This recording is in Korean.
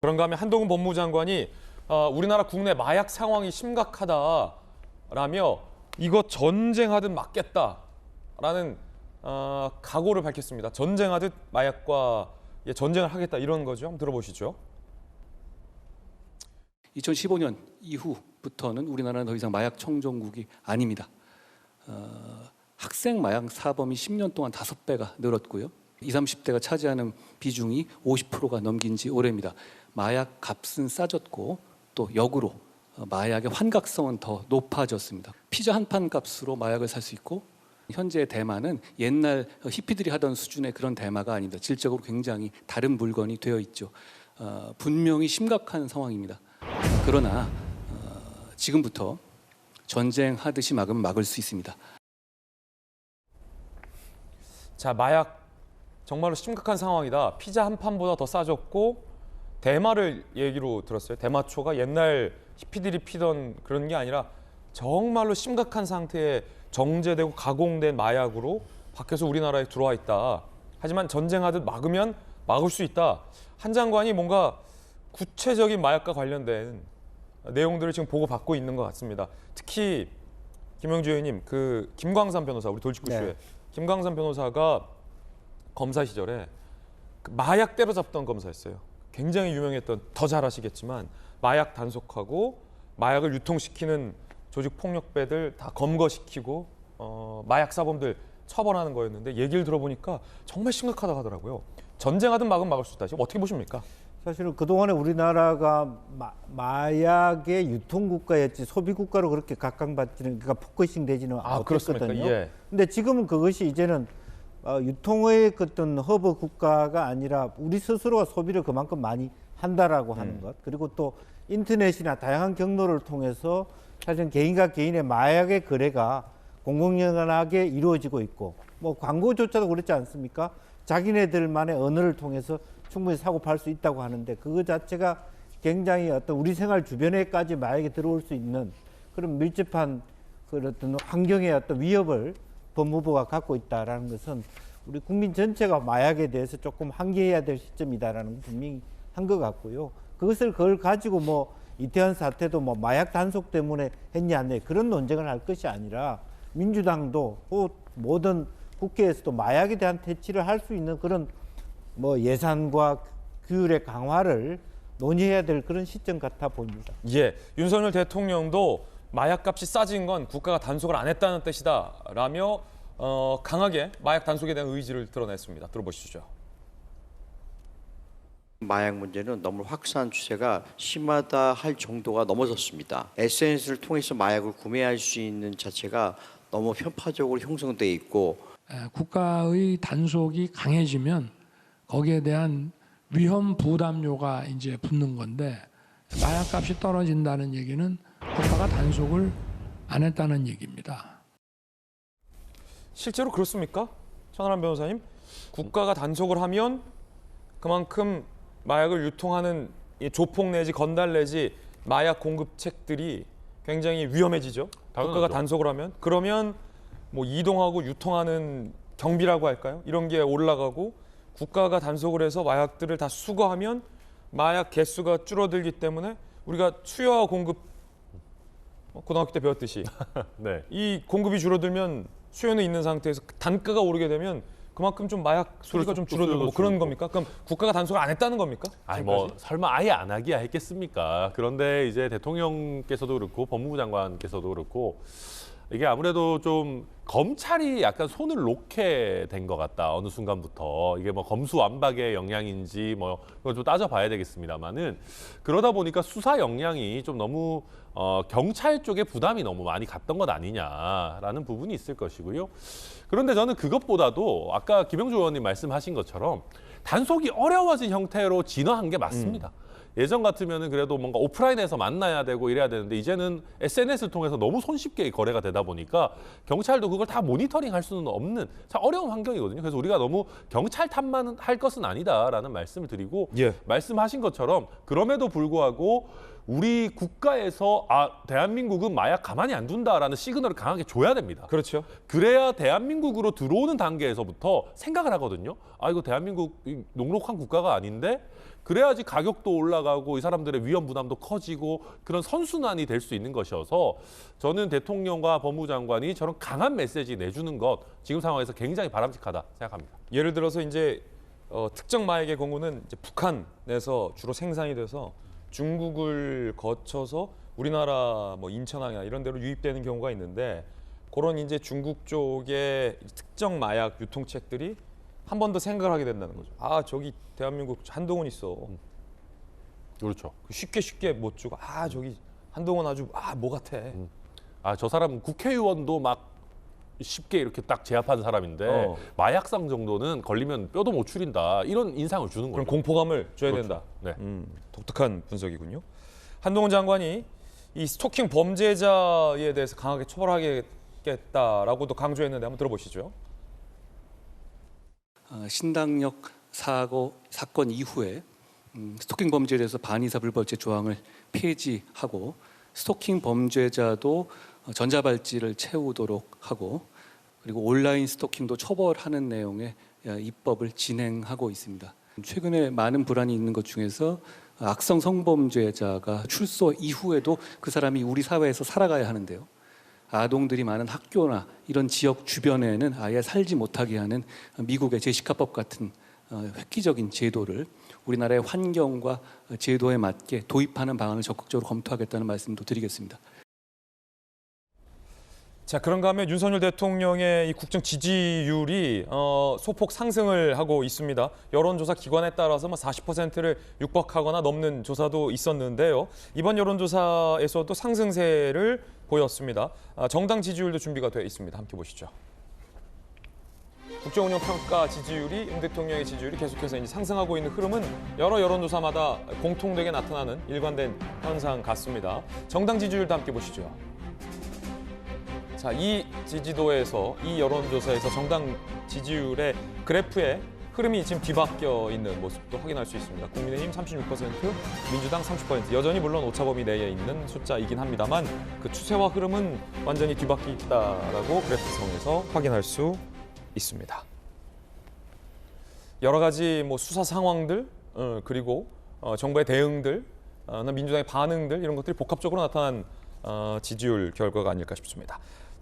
그런가 하면 한동훈 법무부 장관이 우리나라 국내 마약 상황이 심각하다라며 이거 전쟁하듯 막겠다라는 각오를 밝혔습니다. 전쟁하듯 마약과 전쟁을 하겠다 이런 거죠. 한번 들어보시죠. 2015년 이후부터는 우리나라는 더 이상 마약 청정국이 아닙니다. 학생 마약 사범이 10년 동안 5배가 늘었고요. 20, 30대가 차지하는 비중이 50%가 넘긴 지 오래입니다. 마약 값은 싸졌고 또 역으로 마약의 환각성은 더 높아졌습니다. 피자 한 판 값으로 마약을 살 수 있고 현재 대마는 옛날 히피들이 하던 수준의 그런 대마가 아닙니다. 질적으로 굉장히 다른 물건이 되어 있죠. 분명히 심각한 상황입니다. 그러나 지금부터 전쟁하듯이 막으면 막을 수 있습니다. 자, 마약 정말로 심각한 상황이다. 피자 한 판보다 더 싸졌고 대마를 얘기로 들었어요. 대마초가 옛날 히피들이 피던 그런 게 아니라 정말로 심각한 상태에 정제되고 가공된 마약으로 밖에서 우리나라에 들어와 있다. 하지만 전쟁하듯 막으면 막을 수 있다. 한 장관이 뭔가 구체적인 마약과 관련된 내용들을 지금 보고받고 있는 것 같습니다. 특히 김영주 의원님, 그 김광삼 변호사, 우리 돌직구쇼에 네. 김광삼 변호사가 검사 시절에 마약 때려잡던 검사였어요. 굉장히 유명했던, 더 잘 아시겠지만 마약 단속하고 마약을 유통시키는 조직 폭력배들 다 검거시키고 마약 사범들 처벌하는 거였는데 얘기를 들어보니까 정말 심각하다고 하더라고요. 전쟁하든 막으면 막을 수 있다. 지금 어떻게 보십니까? 사실은 그동안에 우리나라가 마약의 유통국가였지 소비국가로 그렇게 각광받지는, 그러니까 포커싱 되지는 못했거든요. 예. 근데 지금은 그것이 이제는 유통의 어떤 허브 국가가 아니라 우리 스스로가 소비를 그만큼 많이 한다라고 하는 것, 그리고 또 인터넷이나 다양한 경로를 통해서 사실은 개인과 개인의 마약의 거래가 공공연하게 이루어지고 있고, 뭐 광고조차도 그렇지 않습니까? 자기네들만의 언어를 통해서 충분히 사고 팔 수 있다고 하는데 그거 자체가 굉장히 어떤 우리 생활 주변에까지 마약이 들어올 수 있는 그런 밀접한 그런 어떤 환경의 어떤 위협을 법무부가 갖고 있다라는 것은 우리 국민 전체가 마약에 대해서 조금 항의해야 될 시점이다라는 건 분명히 한 것 같고요. 그걸 가지고 뭐 이태원 사태도 뭐 마약 단속 때문에 했냐 안 했냐 그런 논쟁을 할 것이 아니라 민주당도 모든 국회에서도 마약에 대한 퇴치를 할 수 있는 그런 뭐 예산과 규율의 강화를 논의해야 될 그런 시점 같아 보입니다. 예, 윤석열 대통령도 마약값이 싸진 건 국가가 단속을 안 했다는 뜻이다라며 강하게 마약 단속에 대한 의지를 드러냈습니다. 들어보시죠. 마약 문제는 너무 확산 추세가 심하다 할 정도가 넘어섰습니다. SNS를 통해서 마약을 구매할 수 있는 자체가 너무 편파적으로 형성돼 있고 국가의 단속이 강해지면 거기에 대한 위험 부담료가 이제 붙는 건데 마약값이 떨어진다는 얘기는 국가가 단속을 안 했다는 얘기입니다. 실제로 그렇습니까? 천하람 변호사님, 국가가 단속을 하면 그만큼 마약을 유통하는 조폭 내지 건달 내지 마약 공급책들이 굉장히 위험해지죠. 당연하죠. 국가가 단속을 하면 그러면 뭐 이동하고 유통하는 경비라고 할까요? 이런 게 올라가고 국가가 단속을 해서 마약들을 다 수거하면 마약 개수가 줄어들기 때문에 우리가 수요와 공급 고등학교 때 배웠듯이 네. 이 공급이 줄어들면 수요는 있는 상태에서 단가가 오르게 되면 그만큼 좀 마약 소비가 좀 줄어들고 뭐 그런 겁니까? 그럼 국가가 단속을 안 했다는 겁니까? 아니 뭐 설마 아예 안 하기야 했겠습니까? 그런데 이제 대통령께서도 그렇고 법무부 장관께서도 그렇고 이게 아무래도 좀 검찰이 약간 손을 놓게 된 것 같다. 어느 순간부터 이게 뭐 검수완박의 영향인지 뭐 그걸 좀 따져봐야 되겠습니다만은 그러다 보니까 수사 역량이 좀 너무 경찰 쪽에 부담이 너무 많이 갔던 것 아니냐라는 부분이 있을 것이고요. 그런데 저는 그것보다도 아까 김영주 의원님 말씀하신 것처럼 단속이 어려워진 형태로 진화한 게 맞습니다. 예전 같으면은 그래도 뭔가 오프라인에서 만나야 되고 이래야 되는데 이제는 SNS를 통해서 너무 손쉽게 거래가 되다 보니까 경찰도 그걸 다 모니터링할 수는 없는 참 어려운 환경이거든요. 그래서 우리가 너무 경찰 탓만 할 것은 아니다라는 말씀을 드리고 예. 말씀하신 것처럼 그럼에도 불구하고 우리 국가에서 대한민국은 마약 가만히 안 둔다라는 시그널을 강하게 줘야 됩니다. 그렇죠. 그래야 대한민국으로 들어오는 단계에서부터 생각을 하거든요. 이거 대한민국 녹록한 국가가 아닌데 그래야지 가격도 올라가고 이 사람들의 위험 부담도 커지고 그런 선순환이 될 수 있는 것이어서 저는 대통령과 법무부 장관이 저런 강한 메시지 내주는 것 지금 상황에서 굉장히 바람직하다 생각합니다. 예를 들어서 이제 특정 마약의 경우는 이제 북한에서 주로 생산이 돼서 중국을 거쳐서 우리나라 뭐 인천항이나 이런 데로 유입되는 경우가 있는데 그런 이제 중국 쪽의 특정 마약 유통책들이 한 번 더 생각을 하게 된다는 거죠. 아 저기 대한민국 한동훈 있어. 그렇죠. 쉽게 못 주고 아 저기 한동훈 아주 뭐 같아. 저 사람은 국회의원도 막 쉽게 이렇게 딱 제압한 사람인데 마약상 정도는 걸리면 뼈도 못 추린다. 이런 인상을 주는 그럼 거죠. 공포감을 줘야 그렇죠. 된다. 네. 독특한 분석이군요. 한동훈 장관이 이 스토킹 범죄자에 대해서 강하게 처벌하겠다라고도 강조했는데 한번 들어보시죠. 신당역 사건 이후에 스토킹 범죄에 대해서 반의사 불법죄 조항을 폐지하고 스토킹 범죄자도 전자발찌를 채우도록 하고 그리고 온라인 스토킹도 처벌하는 내용의 입법을 진행하고 있습니다. 최근에 많은 불안이 있는 것 중에서 악성 성범죄자가 출소 이후에도 그 사람이 우리 사회에서 살아가야 하는데요. 아동들이 많은 학교나 이런 지역 주변에는 아예 살지 못하게 하는 미국의 제시카법 같은 획기적인 제도를 우리나라의 환경과 제도에 맞게 도입하는 방안을 적극적으로 검토하겠다는 말씀도 드리겠습니다. 자, 그런가 하면 윤석열 대통령의 이 국정 지지율이 소폭 상승을 하고 있습니다. 여론조사 기관에 따라서 40%를 육박하거나 넘는 조사도 있었는데요. 이번 여론조사에서도 상승세를 보였습니다. 정당 지지율도 준비가 되어 있습니다. 함께 보시죠. 국정운영평가 지지율이 윤 대통령의 지지율이 계속해서 이제 상승하고 있는 흐름은 여러 여론조사마다 공통되게 나타나는 일관된 현상 같습니다. 정당 지지율도 함께 보시죠. 자, 이 지지도에서 이 여론조사에서 정당 지지율의 그래프에 흐름이 지금 뒤바뀌어 있는 모습도 확인할 수 있습니다. 국민의힘 36%, 민주당 30%. 여전히 물론 오차범위 내에 있는 숫자이긴 합니다만 그 추세와 흐름은 완전히 뒤바뀌어 있다라고 그래프성에서 확인할 수 있습니다. 여러 가지 뭐 수사 상황들 그리고 정부의 대응들, 민주당의 반응들 이런 것들이 복합적으로 나타난 지지율 결과가 아닐까 싶습니다.